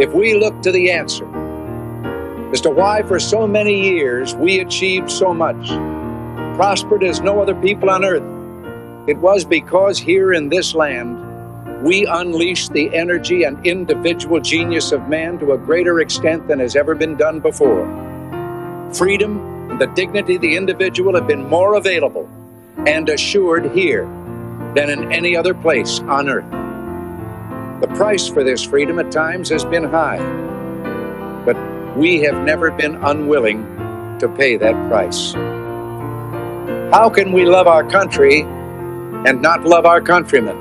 if we look to the answer as to why for so many years we achieved so much, prospered as no other people on earth, it was because here in this land we unleashed the energy and individual genius of man to a greater extent than has ever been done before. Freedom and the dignity of the individual have been more available and assured here than in any other place on earth. The price for this freedom at times has been high, but we have never been unwilling to pay that price. How can we love our country and not love our countrymen?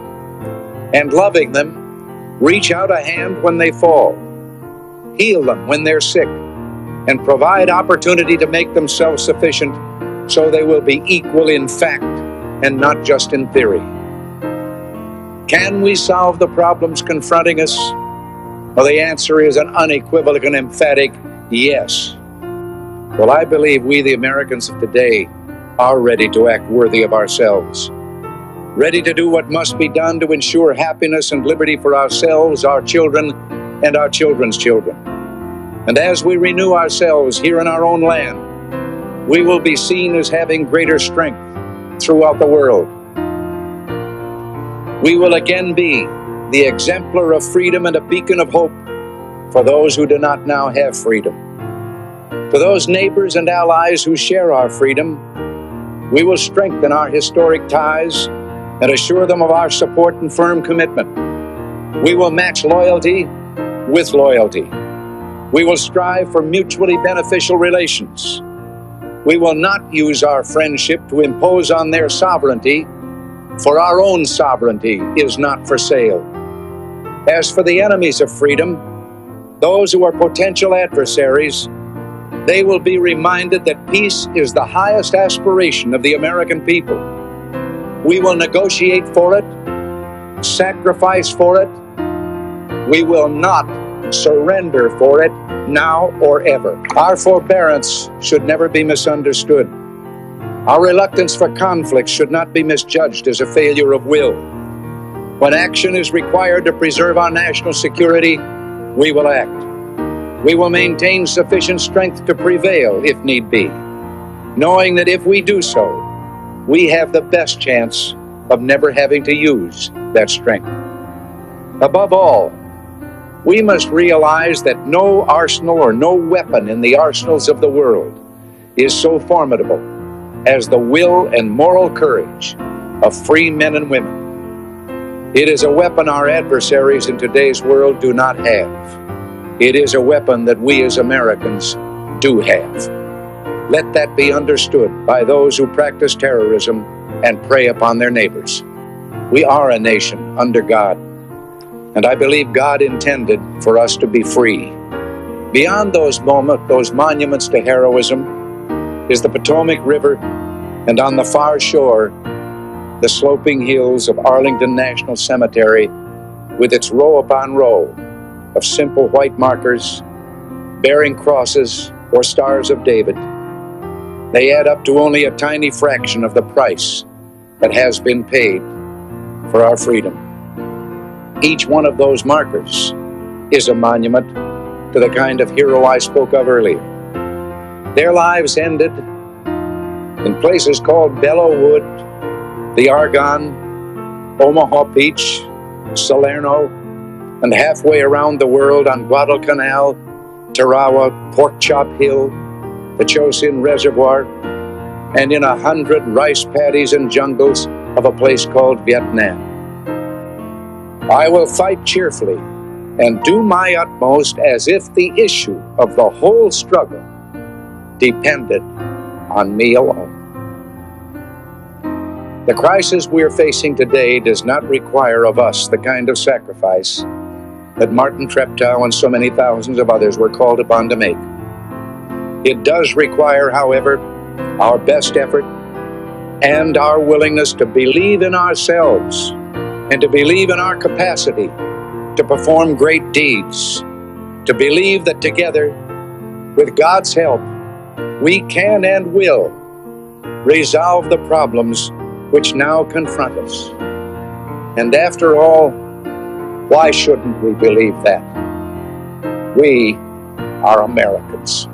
And loving them, reach out a hand when they fall, heal them when they're sick, and provide opportunity to make themselves sufficient so they will be equal in fact and not just in theory. Can we solve the problems confronting us? Well, the answer is an unequivocal and emphatic yes. Well, I believe we, the Americans of today, are ready to act worthy of ourselves, ready to do what must be done to ensure happiness and liberty for ourselves, our children, and our children's children. And as we renew ourselves here in our own land, we will be seen as having greater strength throughout the world. We will again be the exemplar of freedom and a beacon of hope for those who do not now have freedom. To those neighbors and allies who share our freedom, we will strengthen our historic ties and assure them of our support and firm commitment. We will match loyalty with loyalty. We will strive for mutually beneficial relations. We will not use our friendship to impose on their sovereignty, for our own sovereignty is not for sale. As for the enemies of freedom, those who are potential adversaries, they will be reminded that peace is the highest aspiration of the American people. We will negotiate for it, sacrifice for it. We will not surrender for it now or ever. Our forbearance should never be misunderstood. Our reluctance for conflict should not be misjudged as a failure of will. When action is required to preserve our national security, we will act. We will maintain sufficient strength to prevail if need be, knowing that if we do so, we have the best chance of never having to use that strength. Above all, we must realize that no arsenal or no weapon in the arsenals of the world is so formidable as the will and moral courage of free men and women. It is a weapon our adversaries in today's world do not have. It is a weapon that we as Americans do have. Let that be understood by those who practice terrorism and prey upon their neighbors. We are a nation under God, and I believe God intended for us to be free. Beyond those monuments to heroism is the Potomac River, and on the far shore, the sloping hills of Arlington National Cemetery with its row upon row of simple white markers bearing crosses or stars of David. They add up to only a tiny fraction of the price that has been paid for our freedom. Each one of those markers is a monument to the kind of hero I spoke of earlier. Their lives ended in places called Belleau Wood, the Argonne, Omaha Beach, Salerno, and halfway around the world on Guadalcanal, Tarawa, Pork Chop Hill, the Chosin Reservoir, and in 100 rice paddies and jungles of a place called Vietnam. I will fight cheerfully and do my utmost as if the issue of the whole struggle depended on me alone. The crisis we're facing today does not require of us the kind of sacrifice that Martin Treptow and so many thousands of others were called upon to make. It does require, however, our best effort and our willingness to believe in ourselves and to believe in our capacity to perform great deeds, to believe that together, with God's help, we can and will resolve the problems which now confront us. And after all, why shouldn't we believe that? We are Americans.